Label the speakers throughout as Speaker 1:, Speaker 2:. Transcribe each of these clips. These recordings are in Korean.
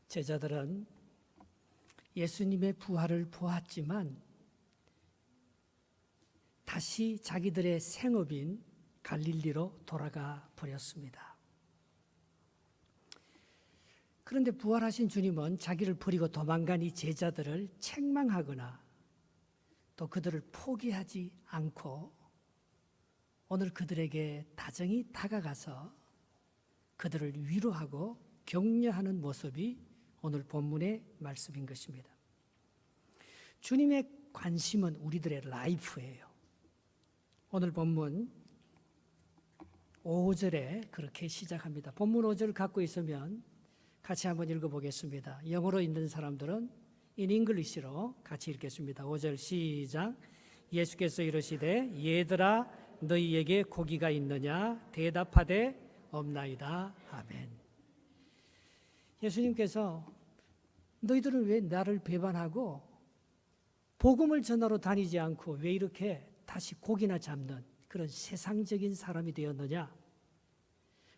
Speaker 1: 제자들은 예수님의 부활을 보았지만 다시 자기들의 생업인 갈릴리로 돌아가 버렸습니다. 그런데 부활하신 주님은 자기를 버리고 도망간 이 제자들을 책망하거나 또 그들을 포기하지 않고 오늘 그들에게 다정히 다가가서 그들을 위로하고 격려하는 모습이 오늘 본문의 말씀인 것입니다. 주님의 관심은 우리들의 라이프예요. 오늘 본문 5절에 그렇게 시작합니다. 본문 5절 갖고 있으면 같이 한번 읽어보겠습니다. 영어로 읽는 사람들은 in English로 같이 읽겠습니다. 5절 시작. 예수께서 이르시되 얘들아 너희에게 고기가 있느냐 대답하되 없나이다. 아멘. 예수님께서 너희들은 왜 나를 배반하고 복음을 전하러 다니지 않고 왜 이렇게 다시 고기나 잡는 그런 세상적인 사람이 되었느냐?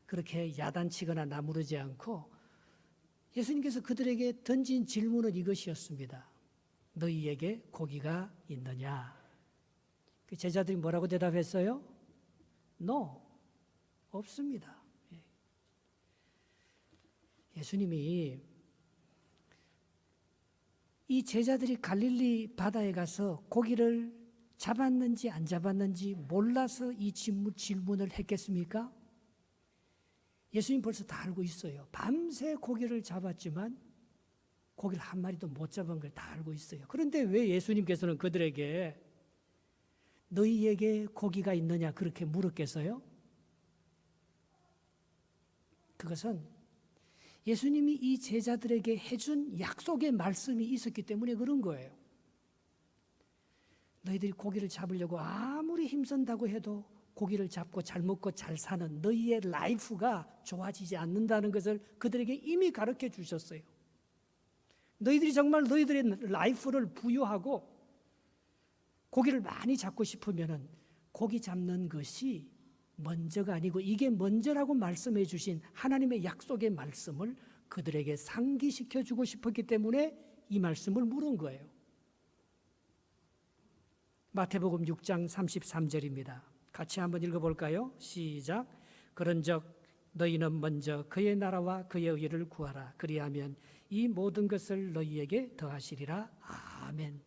Speaker 1: 그렇게 야단치거나 나무르지 않고 예수님께서 그들에게 던진 질문은 이것이었습니다. 너희에게 고기가 있느냐? 그 제자들이 뭐라고 대답했어요? No, 없습니다. 예수님이 이 제자들이 갈릴리 바다에 가서 고기를 잡았는지 안 잡았는지 몰라서 이 질문을 했겠습니까? 예수님 벌써 다 알고 있어요. 밤새 고기를 잡았지만 고기를 한 마리도 못 잡은 걸 다 알고 있어요. 그런데 왜 예수님께서는 그들에게 너희에게 고기가 있느냐 그렇게 물었겠어요? 그것은 예수님이 이 제자들에게 해준 약속의 말씀이 있었기 때문에 그런 거예요. 너희들이 고기를 잡으려고 아무리 힘쓴다고 해도 고기를 잡고 잘 먹고 잘 사는 너희의 라이프가 좋아지지 않는다는 것을 그들에게 이미 가르쳐 주셨어요. 너희들이 정말 너희들의 라이프를 부유하고 고기를 많이 잡고 싶으면 고기 잡는 것이 먼저가 아니고 이게 먼저라고 말씀해 주신 하나님의 약속의 말씀을 그들에게 상기시켜 주고 싶었기 때문에 이 말씀을 물은 거예요. 마태복음 6장 33절입니다. 같이 한번 읽어볼까요? 시작. 그런즉 너희는 먼저 그의 나라와 그의 의를 구하라. 그리하면 이 모든 것을 너희에게 더하시리라. 아멘.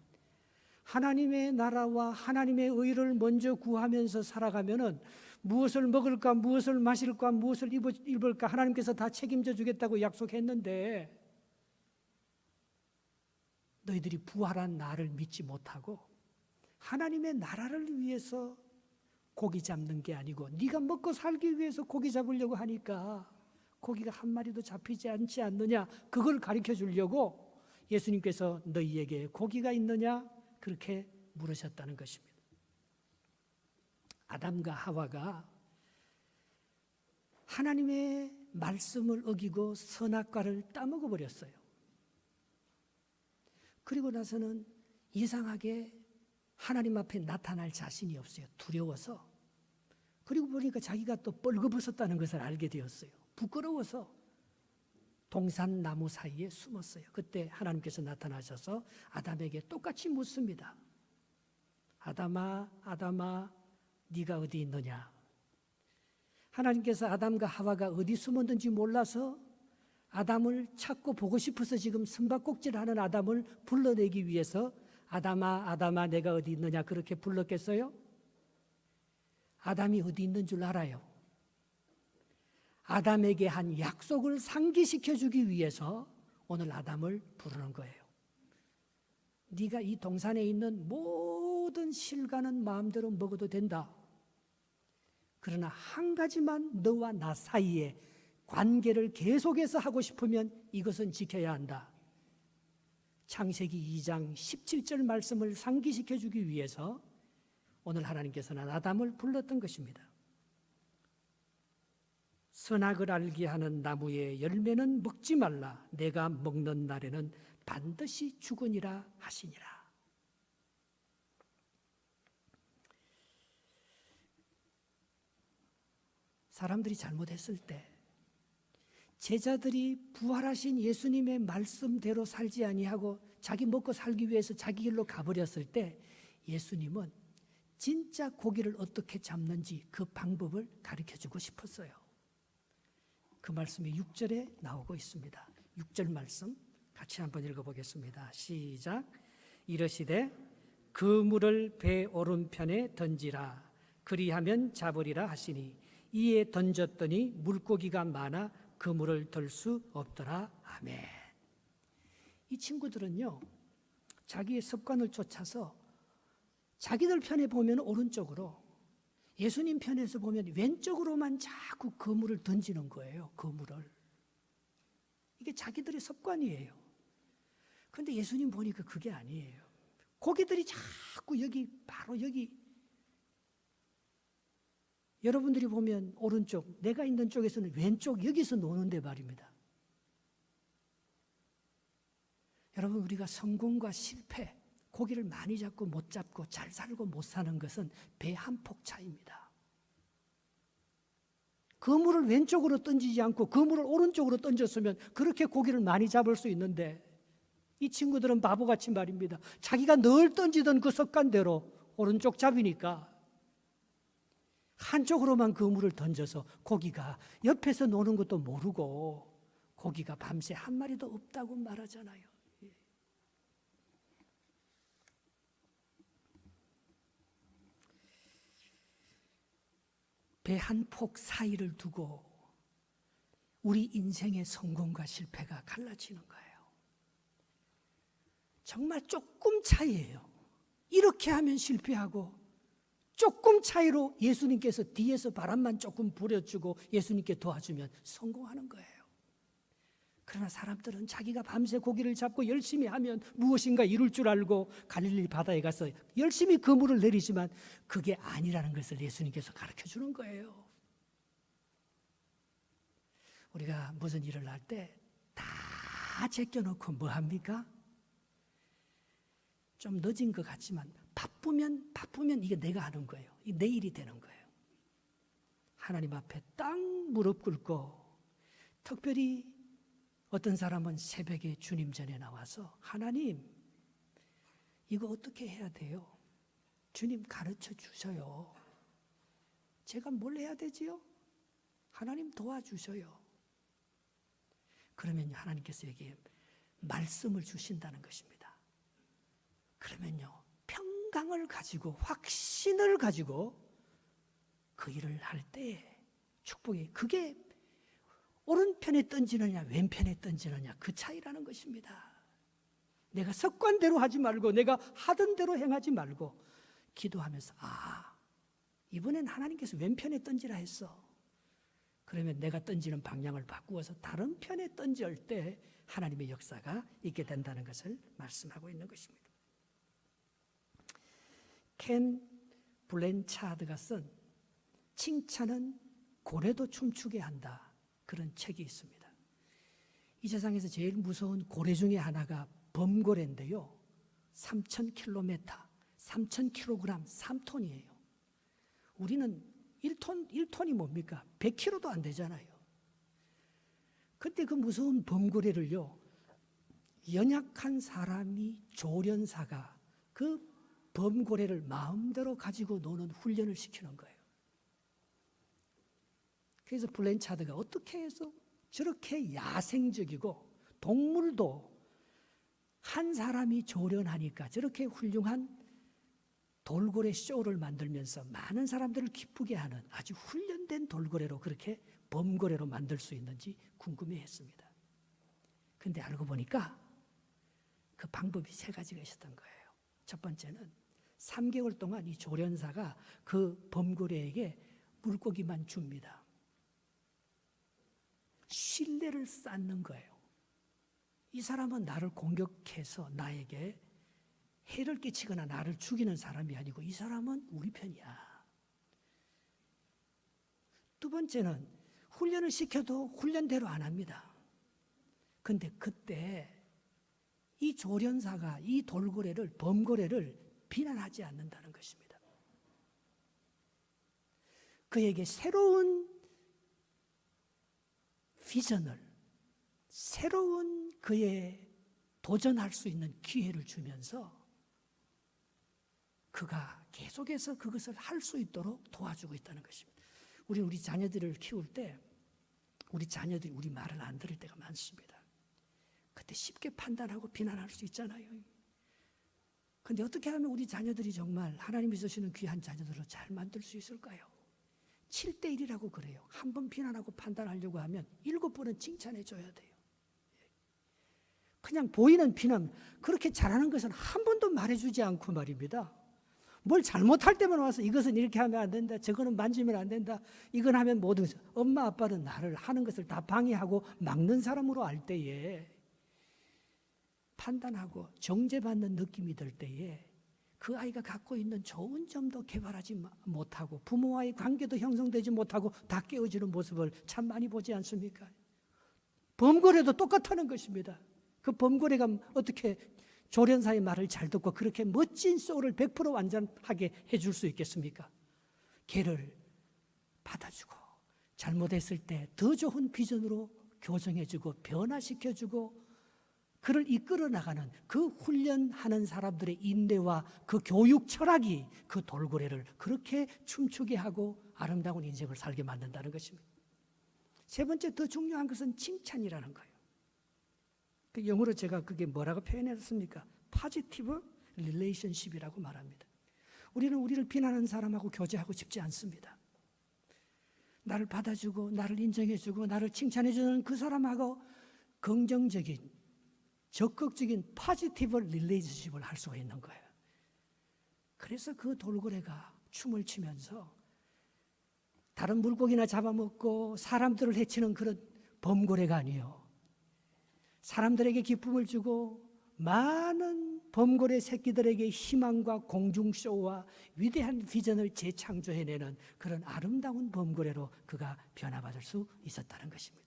Speaker 1: 하나님의 나라와 하나님의 의를 먼저 구하면서 살아가면은 무엇을 먹을까, 무엇을 마실까, 무엇을 입을까 하나님께서 다 책임져 주겠다고 약속했는데 너희들이 부활한 나를 믿지 못하고 하나님의 나라를 위해서 고기 잡는 게 아니고 네가 먹고 살기 위해서 고기 잡으려고 하니까 고기가 한 마리도 잡히지 않지 않느냐 그걸 가르쳐 주려고 예수님께서 너희에게 고기가 있느냐 그렇게 물으셨다는 것입니다. 아담과 하와가 하나님의 말씀을 어기고 선악과를 따먹어 버렸어요. 그리고 나서는 이상하게 하나님 앞에 나타날 자신이 없어요. 두려워서. 그리고 보니까 자기가 또 뻘거벗었다는 것을 알게 되었어요. 부끄러워서 동산나무 사이에 숨었어요. 그때 하나님께서 나타나셔서 아담에게 똑같이 묻습니다. 아담아, 아담아, 네가 어디 있느냐? 하나님께서 아담과 하와가 어디 숨었는지 몰라서 아담을 찾고 보고 싶어서 지금 숨바꼭질하는 아담을 불러내기 위해서 아담아, 아담아, 내가 어디 있느냐 그렇게 불렀겠어요? 아담이 어디 있는 줄 알아요. 아담에게 한 약속을 상기시켜 주기 위해서 오늘 아담을 부르는 거예요. 네가 이 동산에 있는 모든 실과는 마음대로 먹어도 된다. 그러나 한 가지만 너와 나 사이에 관계를 계속해서 하고 싶으면 이것은 지켜야 한다. 창세기 2장 17절 말씀을 상기시켜 주기 위해서 오늘 하나님께서는 아담을 불렀던 것입니다. 선악을 알게 하는 나무의 열매는 먹지 말라. 내가 먹는 날에는 반드시 죽으니라 하시니라. 사람들이 잘못했을 때 제자들이 부활하신 예수님의 말씀대로 살지 아니하고 자기 먹고 살기 위해서 자기 길로 가버렸을 때 예수님은 진짜 고기를 어떻게 잡는지 그 방법을 가르쳐주고 싶었어요. 그 말씀이 6절에 나오고 있습니다. 6절 말씀 같이 한번 읽어보겠습니다. 시작. 이르시되 그물을 배 오른편에 던지라. 그리하면 잡으리라 하시니 이에 던졌더니 물고기가 많아 그물을 들 수 없더라. 아멘. 이 친구들은요, 자기의 습관을 쫓아서 자기들 편에 보면 오른쪽으로, 예수님 편에서 보면 왼쪽으로만 자꾸 그물을 던지는 거예요. 그물을. 이게 자기들의 습관이에요. 그런데 예수님 보니까 그게 아니에요. 고기들이 자꾸 여기, 바로 여기, 여러분들이 보면 오른쪽, 내가 있는 쪽에서는 왼쪽, 여기서 노는데 말입니다. 여러분, 우리가 성공과 실패, 고기를 많이 잡고 못 잡고 잘 살고 못 사는 것은 배 한 폭 차이입니다. 그물을 왼쪽으로 던지지 않고 그물을 오른쪽으로 던졌으면 그렇게 고기를 많이 잡을 수 있는데, 이 친구들은 바보같이 말입니다. 자기가 늘 던지던 그 습관대로 오른쪽 잡이니까 한쪽으로만 그물을 던져서 고기가 옆에서 노는 것도 모르고 고기가 밤새 한 마리도 없다고 말하잖아요. 배 한 폭 사이를 두고 우리 인생의 성공과 실패가 갈라지는 거예요. 정말 조금 차이예요. 이렇게 하면 실패하고 조금 차이로 예수님께서 뒤에서 바람만 조금 부려주고 예수님께 도와주면 성공하는 거예요. 그러나 사람들은 자기가 밤새 고기를 잡고 열심히 하면 무엇인가 이룰 줄 알고 갈릴리 바다에 가서 열심히 그물을 내리지만 그게 아니라는 것을 예수님께서 가르쳐 주는 거예요. 우리가 무슨 일을 할 때 다 제껴놓고 뭐 합니까? 좀 늦은 것 같지만 바쁘면 이게 내가 하는 거예요. 이게 내 일이 되는 거예요. 하나님 앞에 딱 무릎 꿇고, 특별히 어떤 사람은 새벽에 주님 전에 나와서 하나님, 이거 어떻게 해야 돼요? 주님 가르쳐 주셔요. 제가 뭘 해야 되지요? 하나님 도와주셔요. 그러면 하나님께서 여기에 말씀을 주신다는 것입니다. 그러면요, 평강을 가지고 확신을 가지고 그 일을 할 때 축복이, 그게 오른편에 던지느냐 왼편에 던지느냐 그 차이라는 것입니다. 내가 습관대로 하지 말고 내가 하던 대로 행하지 말고 기도하면서, 이번엔 하나님께서 왼편에 던지라 했어. 그러면 내가 던지는 방향을 바꾸어서 다른 편에 던질 때 하나님의 역사가 있게 된다는 것을 말씀하고 있는 것입니다. 켄 블랜차드가 쓴 칭찬은 고래도 춤추게 한다, 그런 책이 있습니다. 이 세상에서 제일 무서운 고래 중에 하나가 범고래인데요, 3,000km, 3,000kg, 3톤이에요. 우리는 1톤이 뭡니까? 100kg도 안 되잖아요. 그때 그 무서운 범고래를요, 연약한 사람이, 조련사가 그 범고래를 마음대로 가지고 노는 훈련을 시키는 거예요. 그래서 블랜차드가 어떻게 해서 저렇게 야생적이고 동물도 한 사람이 조련하니까 저렇게 훌륭한 돌고래 쇼를 만들면서 많은 사람들을 기쁘게 하는 아주 훈련된 돌고래로, 그렇게 범고래로 만들 수 있는지 궁금해했습니다. 그런데 알고 보니까 그 방법이 3가지가 있었던 거예요. 첫 번째는 3개월 동안 이 조련사가 그 범고래에게 물고기만 줍니다. 신뢰를 쌓는 거예요. 이 사람은 나를 공격해서 나에게 해를 끼치거나 나를 죽이는 사람이 아니고 이 사람은 우리 편이야. 두 번째는 훈련을 시켜도 훈련대로 안 합니다. 그런데 그때 이 조련사가 이 돌고래를, 범고래를 비난하지 않는다는 것입니다. 그에게 새로운 비전을, 새로운 그의 도전할 수 있는 기회를 주면서 그가 계속해서 그것을 할 수 있도록 도와주고 있다는 것입니다. 우리 자녀들을 키울 때 우리 자녀들이 우리 말을 안 들을 때가 많습니다. 그때 쉽게 판단하고 비난할 수 있잖아요. 그런데 어떻게 하면 우리 자녀들이 정말 하나님이 주시는 귀한 자녀들을 잘 만들 수 있을까요? 7대1이라고 그래요. 한 번 비난하고 판단하려고 하면 7번은 칭찬해 줘야 돼요. 그냥 보이는 비난, 그렇게 잘하는 것은 한 번도 말해주지 않고 말입니다. 뭘 잘못할 때만 와서 이것은 이렇게 하면 안 된다, 저거는 만지면 안 된다, 이건 하면 모든 것을. 엄마 아빠는 나를 하는 것을 다 방해하고 막는 사람으로 알 때에, 판단하고 정죄받는 느낌이 들 때에 그 아이가 갖고 있는 좋은 점도 개발하지 못하고 부모와의 관계도 형성되지 못하고 다 깨어지는 모습을 참 많이 보지 않습니까? 범거래도 똑같다는 것입니다. 그 범거래가 어떻게 조련사의 말을 잘 듣고 그렇게 멋진 소를 100% 완전하게 해줄 수 있겠습니까? 걔를 받아주고 잘못했을 때 더 좋은 비전으로 교정해주고 변화시켜주고 그를 이끌어 나가는 그 훈련하는 사람들의 인내와 그 교육 철학이 그 돌고래를 그렇게 춤추게 하고 아름다운 인생을 살게 만든다는 것입니다. 세 번째 더 중요한 것은 칭찬이라는 거예요. 그 영어로 제가 그게 뭐라고 표현했습니까? Positive relationship이라고 말합니다. 우리는 우리를 비난하는 사람하고 교제하고 싶지 않습니다. 나를 받아주고 나를 인정해주고 나를 칭찬해주는 그 사람하고 긍정적인 적극적인 포지티브 릴레이션십을 할 수가 있는 거예요. 그래서 그 돌고래가 춤을 추면서 다른 물고기나 잡아먹고 사람들을 해치는 그런 범고래가 아니에요. 사람들에게 기쁨을 주고 많은 범고래 새끼들에게 희망과 공중쇼와 위대한 비전을 재창조해내는 그런 아름다운 범고래로 그가 변화받을 수 있었다는 것입니다.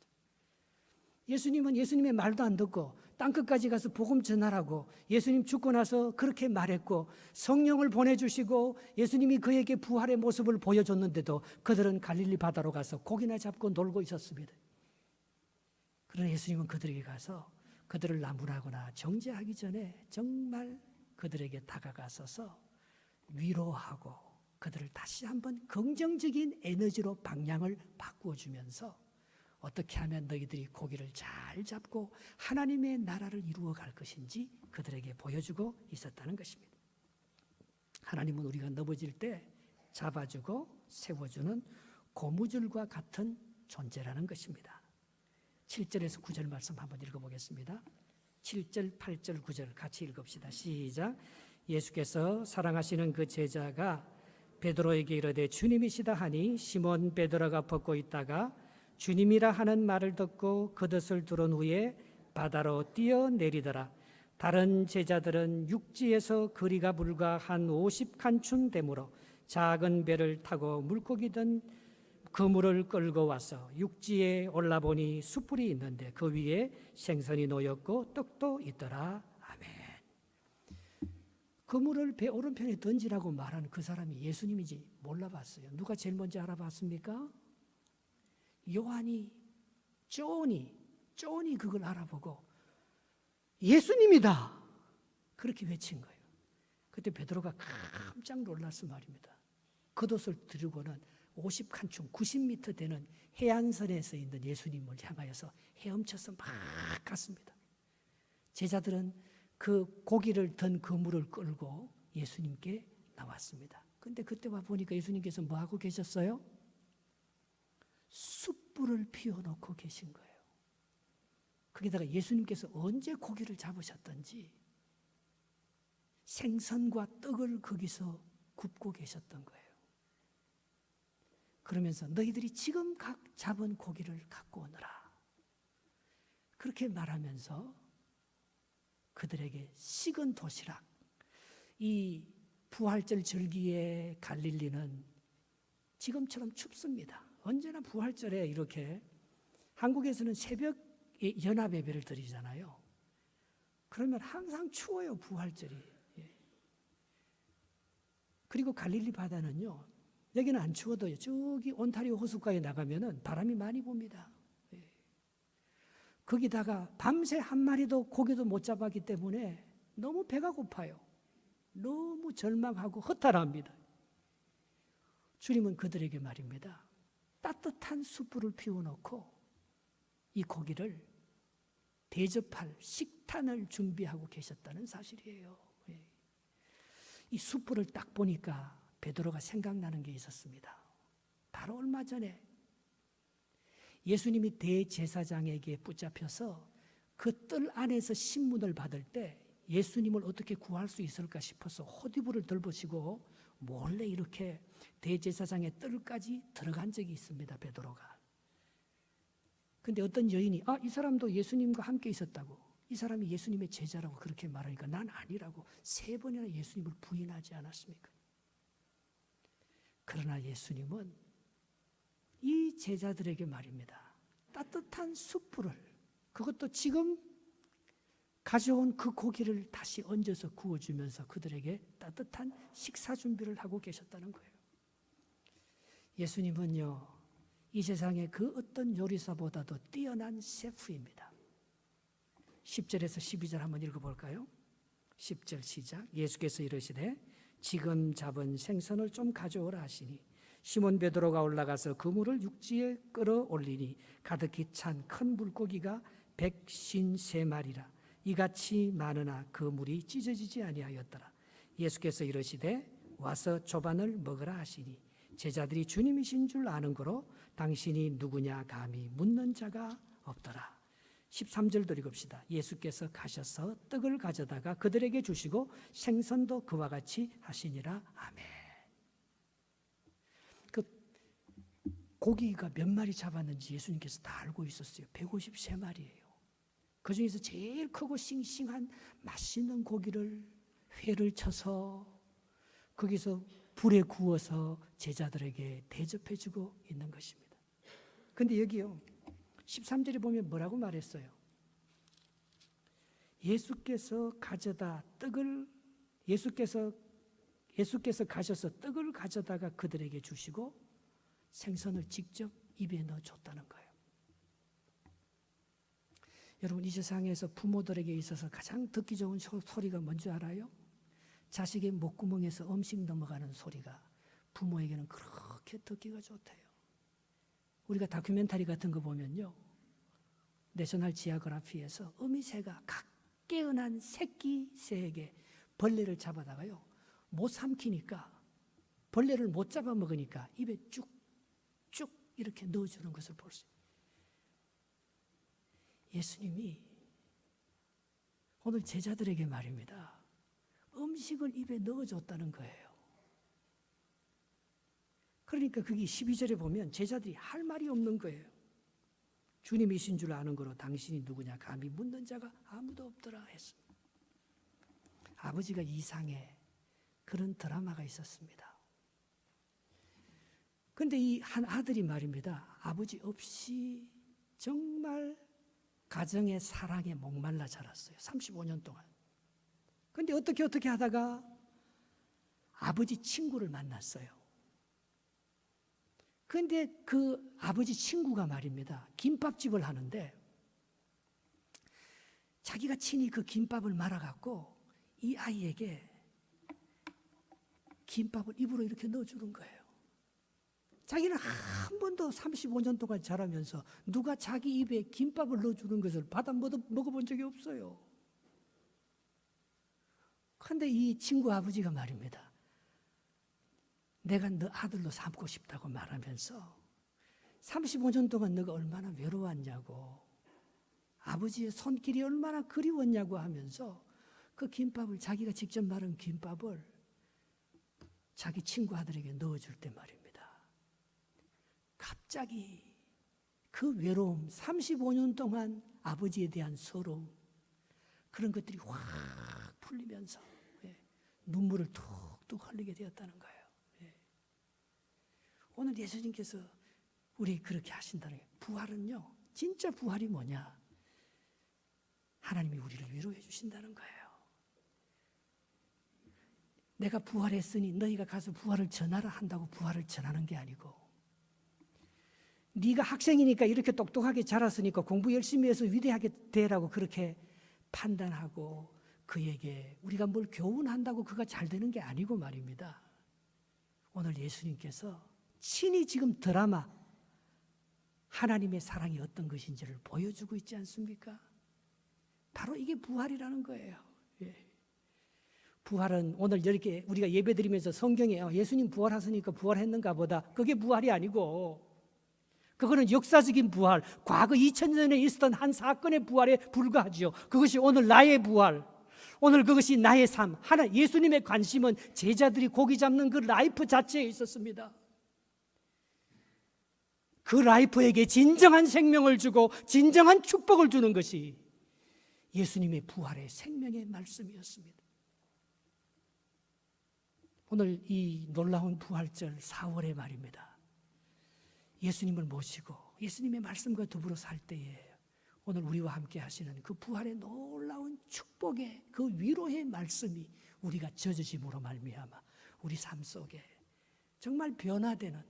Speaker 1: 예수님은 예수님의 말도 안 듣고 땅끝까지 가서 복음 전하라고 예수님 죽고 나서 그렇게 말했고 성령을 보내주시고 예수님이 그에게 부활의 모습을 보여줬는데도 그들은 갈릴리 바다로 가서 고기나 잡고 놀고 있었습니다. 그러나 예수님은 그들에게 가서 그들을 나무라거나 정죄하기 전에 정말 그들에게 다가가서서 위로하고 그들을 다시 한번 긍정적인 에너지로 방향을 바꾸어주면서 어떻게 하면 너희들이 고기를 잘 잡고 하나님의 나라를 이루어갈 것인지 그들에게 보여주고 있었다는 것입니다. 하나님은 우리가 넘어질 때 잡아주고 세워주는 고무줄과 같은 존재라는 것입니다. 7절에서 9절 말씀 한번 읽어보겠습니다. 7절, 8절, 9절 같이 읽읍시다. 시작. 예수께서 사랑하시는 그 제자가 베드로에게 이르되 주님이시다 하니 시몬 베드로가 벗고 있다가 주님이라 하는 말을 듣고 그 뜻을 들은 후에 바다로 뛰어내리더라. 다른 제자들은 육지에서 거리가 불과 한 50칸쯤 되므로 작은 배를 타고 물고기든 그물을 끌고 와서 육지에 올라보니 숯불이 있는데 그 위에 생선이 놓였고 떡도 있더라. 아멘. 그물을 배 오른편에 던지라고 말하는 그 사람이 예수님인지 몰라봤어요. 누가 제일 먼저 알아봤습니까? 요한이, 존이 그걸 알아보고 예수님이다 그렇게 외친 거예요. 그때 베드로가 깜짝 놀랐어 말입니다. 겉옷을 들고는 50칸쯤 90m 되는 해안선에서 있는 예수님을 향하여서 헤엄쳐서 막 갔습니다. 제자들은 그 고기를 든 그물을 끌고 예수님께 나왔습니다. 그런데 그때 와 보니까 예수님께서 뭐 하고 계셨어요? 숯불을 피워놓고 계신 거예요. 거기다가 예수님께서 언제 고기를 잡으셨던지 생선과 떡을 거기서 굽고 계셨던 거예요. 그러면서 너희들이 지금 각 잡은 고기를 갖고 오너라. 그렇게 말하면서 그들에게 식은 도시락, 이 부활절 절기의 갈릴리는 지금처럼 춥습니다. 언제나 부활절에 이렇게 한국에서는 새벽 연합 예배를 드리잖아요. 그러면 항상 추워요, 부활절이. 그리고 갈릴리 바다는요, 여기는 안 추워도요, 저기 온타리오 호숫가에 나가면은 바람이 많이 붑니다. 거기다가 밤새 한 마리도 고기도 못 잡았기 때문에 너무 배가 고파요. 너무 절망하고 허탈합니다. 주님은 그들에게 말입니다. 따뜻한 숯불을 피워놓고 이 고기를 대접할 식단을 준비하고 계셨다는 사실이에요. 이 숯불을 딱 보니까 베드로가 생각나는 게 있었습니다. 바로 얼마 전에 예수님이 대제사장에게 붙잡혀서 그 뜰 안에서 신문을 받을 때 예수님을 어떻게 구할 수 있을까 싶어서 호디부를 들보시고 몰래 이렇게 대제사장의 뜰까지 들어간 적이 있습니다. 베드로가. 근데 어떤 여인이 이 사람도 예수님과 함께 있었다고, 이 사람이 예수님의 제자라고 그렇게 말하니까 난 아니라고 3번이나 예수님을 부인하지 않았습니까? 그러나 예수님은 이 제자들에게 말입니다. 따뜻한 숯불을, 그것도 지금 가져온 그 고기를 다시 얹어서 구워주면서 그들에게 따뜻한 식사 준비를 하고 계셨다는 거예요. 예수님은요, 이 세상의 그 어떤 요리사보다도 뛰어난 셰프입니다. 10절에서 12절 한번 읽어볼까요? 10절 시작. 예수께서 이르시되 지금 잡은 생선을 좀 가져오라 하시니 시몬 베드로가 올라가서 그물을 육지에 끌어올리니 가득히 찬 큰 물고기가 153마리라. 이같이 많으나 그 물이 찢어지지 아니하였더라. 예수께서 이르시되 와서 조반을 먹으라 하시니 제자들이 주님이신 줄 아는 거로 당신이 누구냐 감히 묻는 자가 없더라. 13절도 읽읍시다. 예수께서 가셔서 떡을 가져다가 그들에게 주시고 생선도 그와 같이 하시니라. 아멘. 그 고기가 몇 마리 잡았는지 예수님께서 다 알고 있었어요. 153마리예요. 그 중에서 제일 크고 싱싱한 맛있는 고기를 회를 쳐서 거기서 불에 구워서 제자들에게 대접해주고 있는 것입니다. 그런데 여기요 13절에 보면 뭐라고 말했어요? 예수께서 가셔서 떡을 가져다가 그들에게 주시고 생선을 직접 입에 넣어줬다는 거예요. 여러분, 이 세상에서 부모들에게 있어서 가장 듣기 좋은 소리가 뭔지 알아요? 자식의 목구멍에서 음식 넘어가는 소리가 부모에게는 그렇게 듣기가 좋대요. 우리가 다큐멘터리 같은 거 보면요, 내셔널 지오그래피에서 어미새가 각개은한 새끼 새에게 벌레를 잡아다가요 못 삼키니까, 벌레를 못 잡아먹으니까 입에 쭉쭉 이렇게 넣어주는 것을 볼 수 있어요. 예수님이 오늘 제자들에게 말입니다. 음식을 입에 넣어줬다는 거예요. 그러니까 거기 12절에 보면 제자들이 할 말이 없는 거예요. 주님이신 줄 아는 거로 당신이 누구냐 감히 묻는 자가 아무도 없더라 했습니다. 아버지가 이상해 그런 드라마가 있었습니다. 그런데 이 한 아들이 말입니다. 아버지 없이 정말 가정의 사랑에 목말라 자랐어요. 35년 동안. 그런데 어떻게 하다가 아버지 친구를 만났어요. 그런데 그 아버지 친구가 말입니다. 김밥집을 하는데 자기가 친히 그 김밥을 말아갖고 이 아이에게 김밥을 입으로 이렇게 넣어주는 거예요. 자기는 한 번도 35년 동안 자라면서 누가 자기 입에 김밥을 넣어주는 것을 받아 먹어본 적이 없어요. 그런데 이 친구 아버지가 말입니다. 내가 너 아들로 삼고 싶다고 말하면서 35년 동안 너가 얼마나 외로웠냐고, 아버지의 손길이 얼마나 그리웠냐고 하면서 그 김밥을, 자기가 직접 말한 김밥을 자기 친구 아들에게 넣어줄 때 말입니다. 갑자기 그 외로움, 35년 동안 아버지에 대한 서러움, 그런 것들이 확 풀리면서 눈물을 툭툭 흘리게 되었다는 거예요. 오늘 예수님께서 우리 그렇게 하신다는 거예요. 부활은요, 진짜 부활이 뭐냐? 하나님이 우리를 위로해 주신다는 거예요. 내가 부활했으니 너희가 가서 부활을 전하라 한다고 부활을 전하는 게 아니고, 네가 학생이니까 이렇게 똑똑하게 자랐으니까 공부 열심히 해서 위대하게 되라고 그렇게 판단하고 그에게 우리가 뭘 교훈한다고 그가 잘 되는 게 아니고 말입니다. 오늘 예수님께서 친히 지금 드라마 하나님의 사랑이 어떤 것인지를 보여주고 있지 않습니까? 바로 이게 부활이라는 거예요. 예. 부활은 오늘 이렇게 우리가 예배드리면서 성경에 예수님 부활하시니까 부활했는가 보다, 그게 부활이 아니고 그거는 역사적인 부활, 과거 2000년에 있었던 한 사건의 부활에 불과하죠. 그것이 오늘 나의 부활, 오늘 그것이 나의 삶. 예수님의 관심은 제자들이 고기 잡는 그 라이프 자체에 있었습니다. 그 라이프에게 진정한 생명을 주고 진정한 축복을 주는 것이 예수님의 부활의 생명의 말씀이었습니다. 오늘 이 놀라운 부활절 4월의 말입니다. 예수님을 모시고 예수님의 말씀과 더불어 살 때에 오늘 우리와 함께 하시는 그 부활의 놀라운 축복의 그 위로의 말씀이 우리가 젖으심으로 말미암아 우리 삶 속에 정말 변화되는,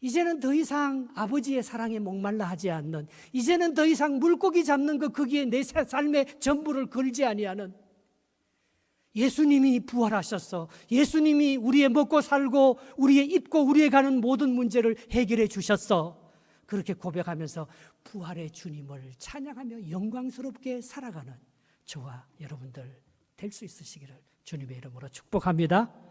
Speaker 1: 이제는 더 이상 아버지의 사랑에 목말라 하지 않는, 이제는 더 이상 물고기 잡는 것 거기에 내 삶의 전부를 걸지 아니하는, 예수님이 부활하셔서 예수님이 우리의 먹고 살고 우리의 입고 우리의 가는 모든 문제를 해결해 주셨어. 그렇게 고백하면서 부활의 주님을 찬양하며 영광스럽게 살아가는 저와 여러분들 될 수 있으시기를 주님의 이름으로 축복합니다.